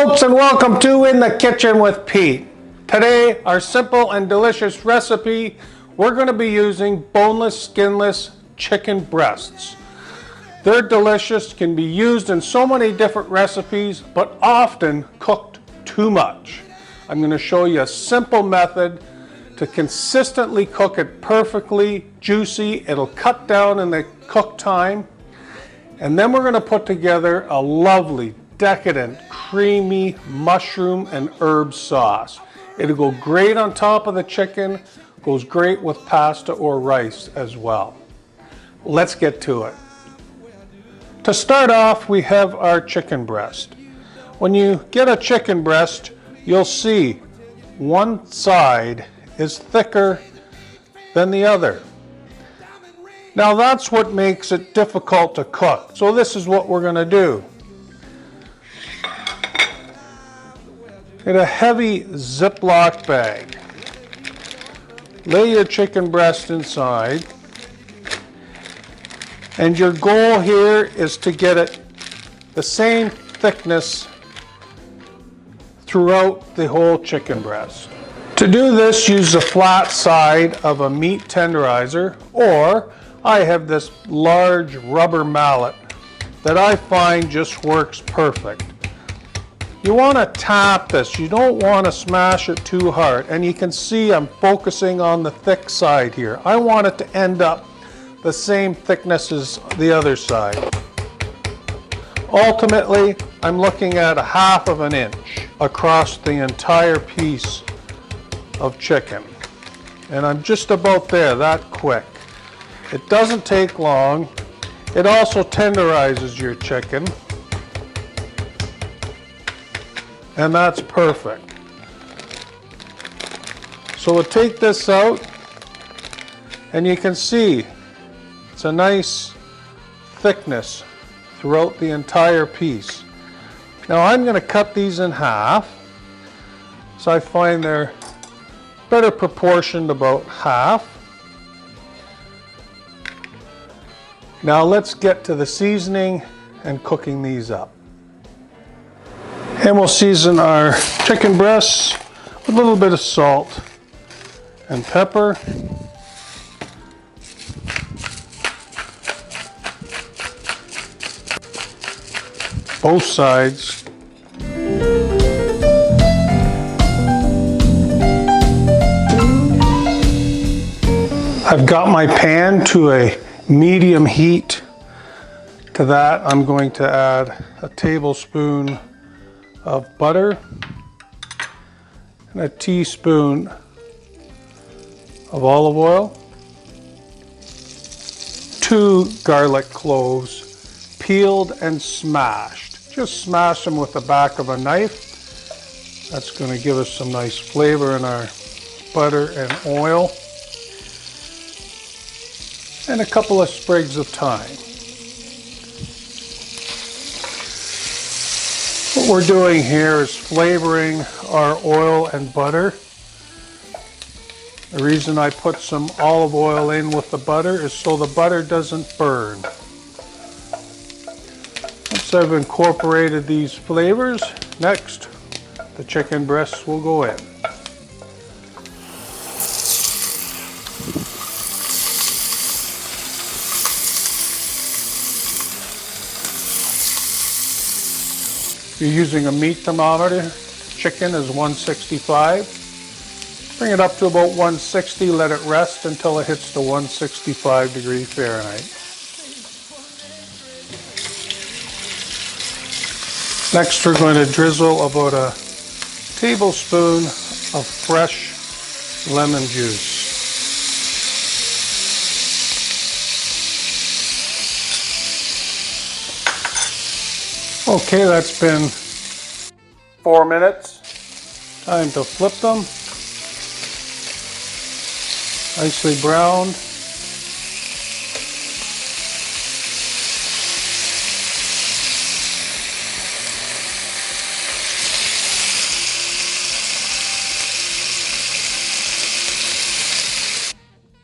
folks, and welcome to In the Kitchen with Pete. Today, our simple and delicious recipe, we're going to be using boneless, skinless chicken breasts. They're delicious, can be used in so many different recipes, but often cooked too much. I'm going to show you a simple method to consistently cook it perfectly juicy. It'll cut down in the cook time. And then we're going to put together a lovely, decadent, creamy mushroom and herb sauce. It'll go great on top of the chicken, goes great with pasta or rice as well. Let's get to it. To start off, we have our chicken breast. When you get a chicken breast, you'll see one side is thicker than the other. Now that's what makes it difficult to cook. So this is what we're going to do. Get a heavy Ziploc bag. Lay your chicken breast inside. And your goal here is to get it the same thickness throughout the whole chicken breast. To do this, use the flat side of a meat tenderizer, or I have this large rubber mallet that I find just works perfect. You want to tap this, you don't want to smash it too hard, and you can see I'm focusing on the thick side here. I want it to end up the same thickness as the other side. Ultimately, I'm looking at 1/2 inch across the entire piece of chicken. And I'm just about there, that quick. It doesn't take long. It also tenderizes your chicken. And that's perfect. So we'll take this out, and you can see it's a nice thickness throughout the entire piece. Now I'm going to cut these in half, so I find they're better proportioned, about half. Now let's get to the seasoning and cooking these up. And we'll season our chicken breasts with a little bit of salt and pepper. Both sides. I've got my pan to a medium heat. To that, I'm going to add a tablespoon of butter and a teaspoon of olive oil, 2 garlic cloves, peeled and smashed. Just smash them with the back of a knife. That's going to give us some nice flavor in our butter and oil. And a couple of sprigs of thyme. What we're doing here is flavoring our oil and butter. The reason I put some olive oil in with the butter is so the butter doesn't burn. Once I've incorporated these flavors, next the chicken breasts will go in. If you're using a meat thermometer, chicken is 165. Bring it up to about 160, let it rest until it hits the 165 degree Fahrenheit. Next, we're going to drizzle about a tablespoon of fresh lemon juice. Okay, that's been 4 minutes. Time to flip them. Nicely browned.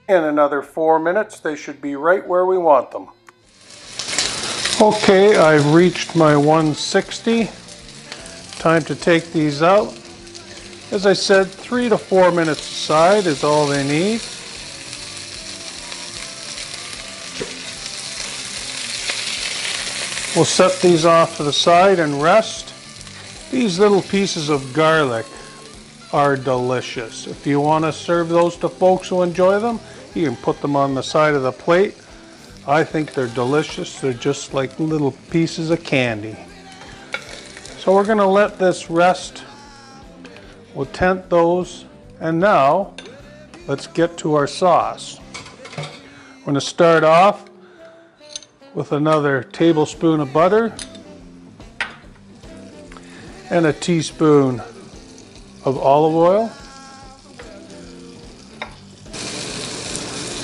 In another 4 minutes, they should be right where we want them. Okay, I've reached my 160. Time to take these out. As I said, 3 to 4 minutes aside is all they need. We'll set these off to the side and rest. These little pieces of garlic are delicious. If you want to serve those to folks who enjoy them, you can put them on the side of the plate. I think they're delicious. They're just like little pieces of candy. So we're going to let this rest. We'll tent those. And now, let's get to our sauce. We're going to start off with another tablespoon of butter and a teaspoon of olive oil,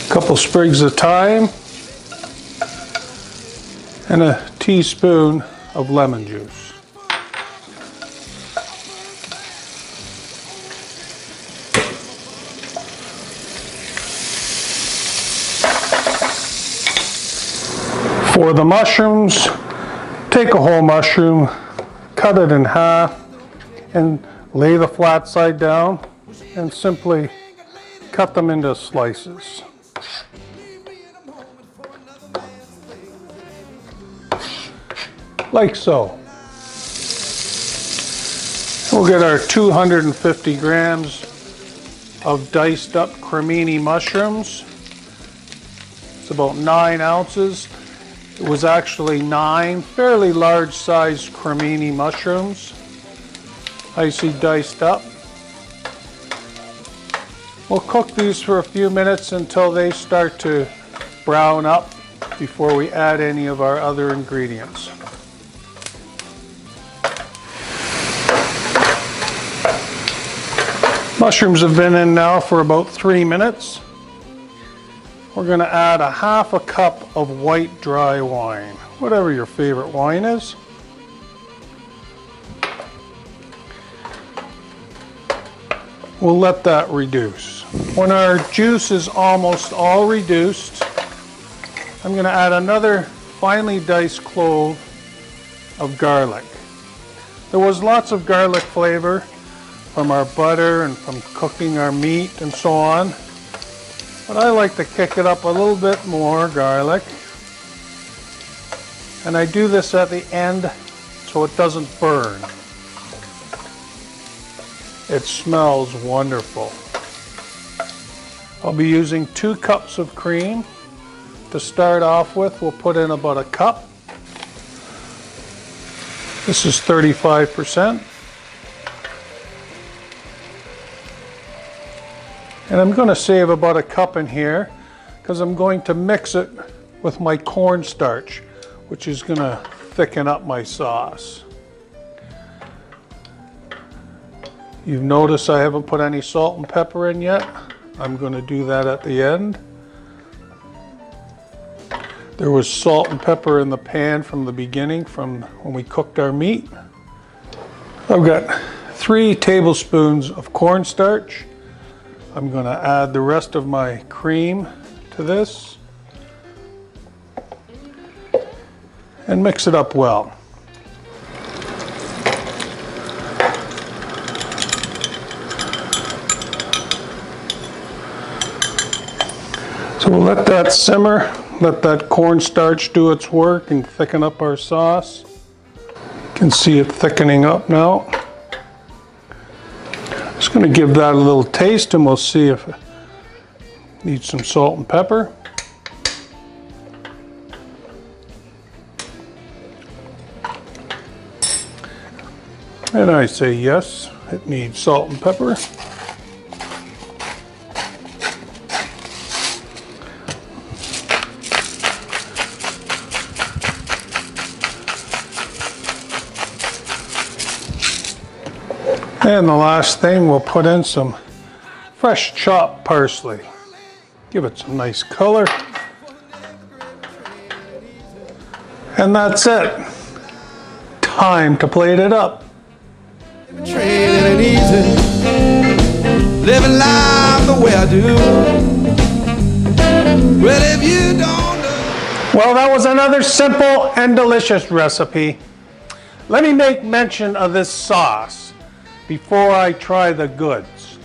a couple sprigs of thyme, and a teaspoon of lemon juice. For the mushrooms, take a whole mushroom, cut it in half, and lay the flat side down, and simply cut them into slices. Like so. We'll get our 250 grams of diced up Cremini mushrooms. It's about 9 ounces. It was actually 9 fairly large sized Cremini mushrooms. Nicely diced up. We'll cook these for a few minutes until they start to brown up before we add any of our other ingredients. Mushrooms have been in now for about 3 minutes. We're going to add a half a cup of white dry wine, whatever your favorite wine is. We'll let that reduce. When our juice is almost all reduced, I'm going to add another finely diced clove of garlic. There was lots of garlic flavor from our butter and from cooking our meat and so on. But I like to kick it up a little bit more garlic. And I do this at the end so it doesn't burn. It smells wonderful. I'll be using 2 cups of cream. To start off with, we'll put in about a cup. This is 35%. And I'm going to save about a cup in here because I'm going to mix it with my corn starch, which is going to thicken up my sauce. You've noticed I haven't put any salt and pepper in yet. I'm going to do that at the end. There was salt and pepper in the pan from the beginning, from when we cooked our meat. I've got 3 tablespoons of cornstarch. I'm going to add the rest of my cream to this and mix it up well. So we'll let that simmer, let that cornstarch do its work and thicken up our sauce. You can see it thickening up now. Just going to give that a little taste and we'll see if it needs some salt and pepper. And I say yes, it needs salt and pepper. And the last thing, we'll put in some fresh chopped parsley. Give it some nice color. And that's it. Time to plate it up. Living life the way I do. Well, if you don't know. Well, that was another simple and delicious recipe. Let me make mention of this sauce before I try the goods.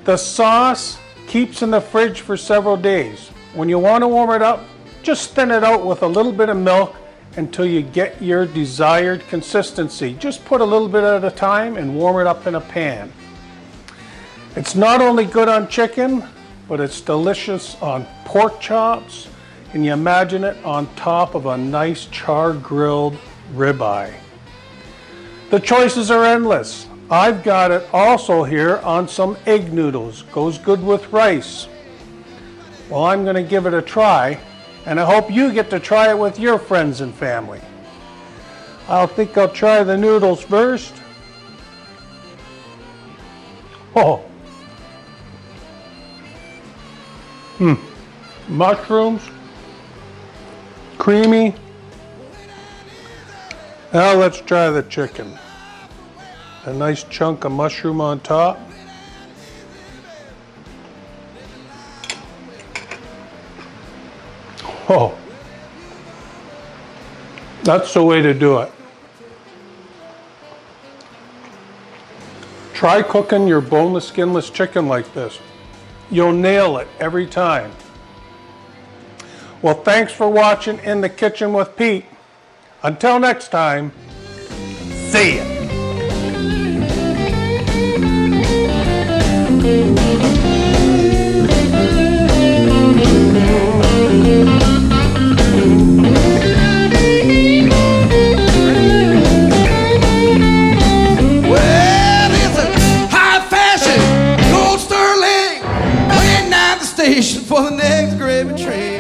The sauce keeps in the fridge for several days. When you want to warm it up, just thin it out with a little bit of milk until you get your desired consistency. Just put a little bit at a time and warm it up in a pan. It's not only good on chicken, but it's delicious on pork chops, and you imagine it on top of a nice char-grilled ribeye. The choices are endless. I've got it also here on some egg noodles. Goes good with rice. Well, I'm going to give it a try, and I hope you get to try it with your friends and family. I think I'll try the noodles first. Oh. Mushrooms. Creamy. Now let's try the chicken. A nice chunk of mushroom on top. Oh, that's the way to do it. Try cooking your boneless, skinless chicken like this. You'll nail it every time. Well, thanks for watching In the Kitchen with Pete. Until next time, see ya. Well, it's a high fashion gold sterling waiting at the station for the next gravy train.